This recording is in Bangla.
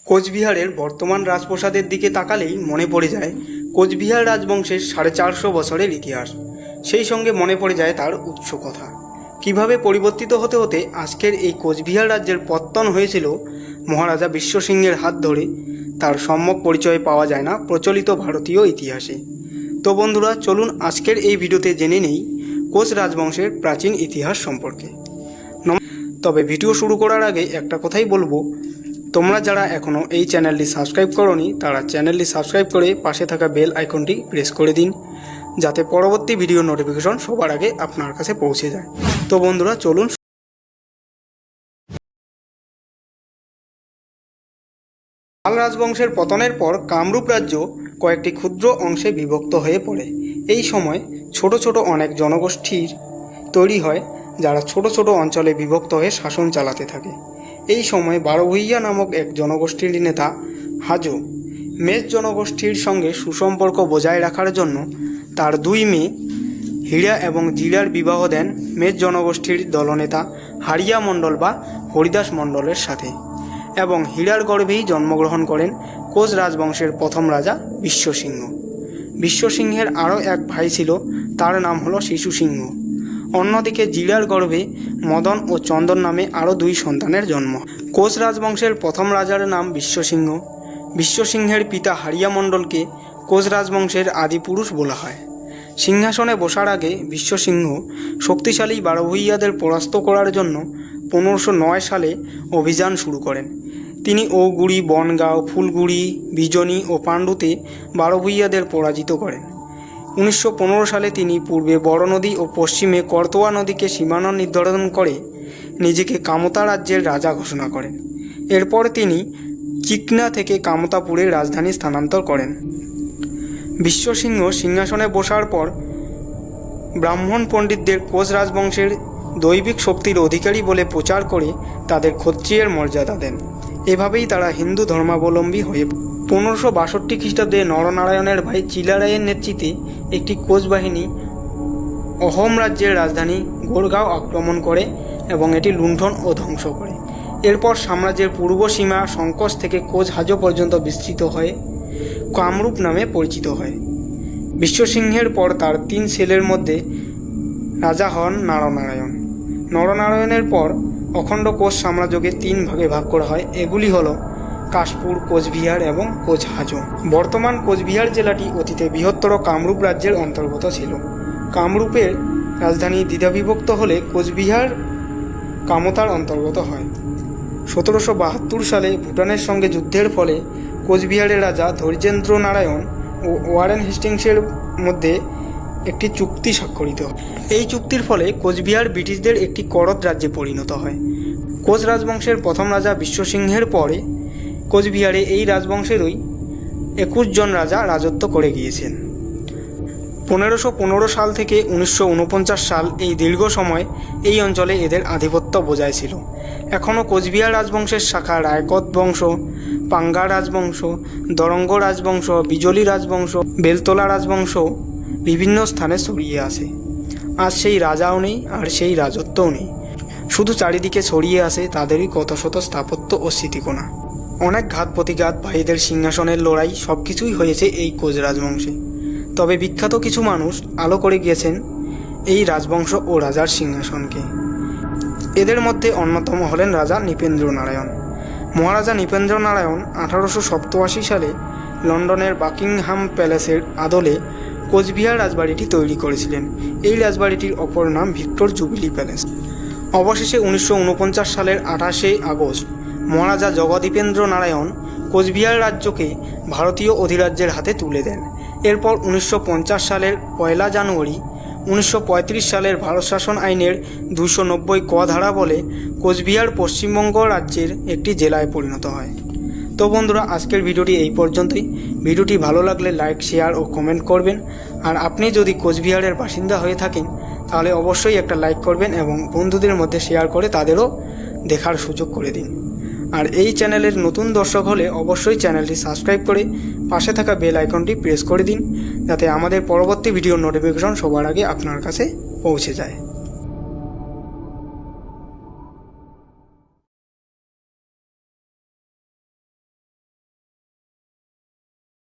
কোচবিহারের বর্তমান রাজপ্রাসাদের দিকে তাকালেই মনে পড়ে যায় কোচবিহার রাজবংশের 450 বছরের ইতিহাস। সেই সঙ্গে মনে পড়ে যায় তার উৎস কথা। কিভাবে পরিবর্তিত হতে হতে আজকের এই কোচবিহার রাজ্যের পত্তন হয়েছিল মহারাজা বিশ্বসিংহের হাত ধরে, তার সম্যক পরিচয় পাওয়া যায় না প্রচলিত ভারতীয় ইতিহাসে। তো বন্ধুরা, চলুন আজকের এই ভিডিওতে জেনে নেই কোচ রাজবংশের প্রাচীন ইতিহাস সম্পর্কে। তবে ভিডিও শুরু করার আগে একটা কথাই বলবো, তোমরা যারা এখনও এই চ্যানেলটি সাবস্ক্রাইব করোনি তারা চ্যানেলটি সাবস্ক্রাইব করে পাশে থাকা বেল আইকনটি প্রেস করে দিন, যাতে পরবর্তী ভিডিও নোটিফিকেশন সবার আগে আপনার কাছে পৌঁছে যায়। তো বন্ধুরা চলুন। পাল রাজবংশের পতনের পর কামরূপ রাজ্য কয়েকটি ক্ষুদ্র অংশে বিভক্ত হয়ে পড়ে। এই সময় ছোট ছোট অনেক জনগোষ্ঠীর তৈরি হয়, যারা ছোট ছোট অঞ্চলে বিভক্ত হয়ে শাসন চালাতে থাকে। এই সময় বারোভূইয়া নামক এক গোষ্ঠীর নেতা হাজো মেষ জনগোষ্ঠীর সঙ্গে সুসম্পর্ক বজায় রাখার জন্য তার দুই মেয়ে হীরা এবং জিরার বিবাহ দেন মেষ জনগোষ্ঠীর দলনেতা হারিয়া মণ্ডল বা হরিদাস মণ্ডলের সাথে, এবং হীরার গর্ভেই জন্মগ্রহণ করেন কোচ রাজবংশের প্রথম রাজা বিশ্বসিংহ। বিশ্বসিংহের আরও এক ভাই ছিল, তার নাম হলো শিশু সিংহ। অন্যদিকে জিরার গর্ভে মদন ও চন্দন নামে আরও দুই সন্তানের জন্ম। কোচ রাজবংশের প্রথম রাজার নাম বিশ্বসিংহ। বিশ্বসিংহের পিতা হারিয়া মণ্ডলকে কোচ রাজবংশের আদিপুরুষ বলা হয়। সিংহাসনে বসার আগে বিশ্বসিংহ শক্তিশালী বারোভূইয়াদের পরাস্ত করার জন্য 1509 সালে অভিযান শুরু করেন। তিনি ঔগুড়ি, বনগাঁও, ফুলগুড়ি, বিজনী ও পাণ্ডুতে বারোভূইয়াদের পরাজিত করেন। 1915 সালে তিনি পূর্বে বড় নদী ও পশ্চিমে করতোয়া নদীকে সীমানা নির্ধারণ করে নিজেকে কামতা রাজ্যের রাজা ঘোষণা করেন। এরপর তিনি চিকনা থেকে কামতাপুরের রাজধানী স্থানান্তর করেন। বিশ্বসিংহ সিংহাসনে বসার পর ব্রাহ্মণ পণ্ডিতদের কোচ রাজবংশের দৈবিক শক্তির অধিকারী বলে প্রচার করে তাদের ক্ষত্রিয়ের মর্যাদা দেন। এভাবেই তারা হিন্দু ধর্মাবলম্বী হয়ে 1562 খ্রিস্টাব্দে নরনারায়ণের ভাই চিলারায়ের নেতৃত্বে একটি কোচ বাহিনী অহোম রাজ্যের রাজধানী গোরগাঁও আক্রমণ করে এবং এটি লুণ্ঠন ও ধ্বংস করে। এরপর সাম্রাজ্যের পূর্ব সীমা সংকোচ থেকে কোচ হাজো পর্যন্ত বিস্তৃত হয়ে কামরূপ নামে পরিচিত হয়। বিশ্বসিংহের পর তার 3 ছেলের মধ্যে রাজা হন নরনারায়ণ। নরনারায়ণের পর অখণ্ড কোচ সাম্রাজ্যকে 3 ভাগে ভাগ করা হয়। এগুলি হলো কাশপুর, কোচবিহার এবং কোচ হাজো। বর্তমান কোচবিহার জেলাটি অতীতে বৃহত্তর কামরূপ রাজ্যের অন্তর্গত ছিল। কামরূপের রাজধানী দ্বিধাবিভক্ত হলে কোচবিহার কামতার অন্তর্গত হয়। 1772 সালে ভুটানের সঙ্গে যুদ্ধের ফলে কোচবিহারের রাজা ধৈর্যেন্দ্র নারায়ণ ও ওয়ারেন হেস্টিংসের মধ্যে একটি চুক্তি স্বাক্ষরিত হয়। এই চুক্তির ফলে কোচবিহার ব্রিটিশদের একটি করদ রাজ্যে পরিণত হয়। কোচ রাজবংশের প্রথম রাজা বিশ্বসিংহের পরে কোচবিহারে এই রাজবংশেরই 21 জন রাজা রাজত্ব করে গিয়েছেন। 1515 সাল থেকে 1949 সাল এই দীর্ঘ সময় এই অঞ্চলে এদের আধিপত্য বজায় ছিল। এখনও কোচবিহার রাজবংশের শাখা রায়কত বংশ, পাঙ্গা রাজবংশ, দরঙ্গ রাজবংশ, বিজলি রাজবংশ, বেলতলা রাজবংশ বিভিন্ন স্থানে ছড়িয়ে আছে। আজ সেই রাজাও নেই আর সেই রাজত্বও নেই, শুধু চারিদিকে ছড়িয়ে আছে তাদেরই কত শত স্থাপত্য ও স্মৃতিকোণা। অনেক ঘাত প্রতিঘাত, ভাইদের সিংহাসনের লড়াই সবকিছুই হয়েছে এই কোচ রাজবংশে। তবে বিখ্যাত কিছু মানুষ আলো করে গিয়েছেন এই রাজবংশ ও রাজার সিংহাসনকে। এদের মধ্যে অন্যতম হলেন রাজা নৃপেন্দ্র নারায়ণ। মহারাজা নৃপেন্দ্র নারায়ণ 1887 সালে লন্ডনের বাকিংহাম প্যালেসের আদলে কোচবিহার রাজবাড়িটি তৈরি করেছিলেন। এই রাজবাড়িটির অপর নাম ভিক্টর জুবিলি প্যালেস। অবশেষে 1949 সালের 28শে আগস্ট মহারাজা জগদীপেন্দ্র নারায়ণ কোচবিহার রাজ্যকে ভারতীয় অধিরাজ্যের হাতে তুলে দেন। এরপর 1950 সালের 1 জানুয়ারি 1935 সালের ভারত শাসন আইনের 290 ক ধারা বলে কোচবিহার পশ্চিমবঙ্গ রাজ্যের একটি জেলায় পরিণত হয়। তো বন্ধুরা, আজকের ভিডিওটি এই পর্যন্তই। ভিডিওটি ভালো লাগলে লাইক, শেয়ার ও কমেন্ট করবেন। আর আপনি যদি কোচবিহারের বাসিন্দা হয়ে থাকেন তাহলে অবশ্যই একটা লাইক করবেন এবং বন্ধুদের মধ্যে শেয়ার করে তাদেরও দেখার সুযোগ করে দিন। আর এই চ্যানেলের নতুন দর্শক হলে অবশ্যই চ্যানেলটি সাবস্ক্রাইব করে পাশে থাকা বেল আইকনটি প্রেস করে দিন, যাতে আমাদের পরবর্তী ভিডিওর নোটিফিকেশন সবার আগে আপনার কাছে পৌঁছে যায়।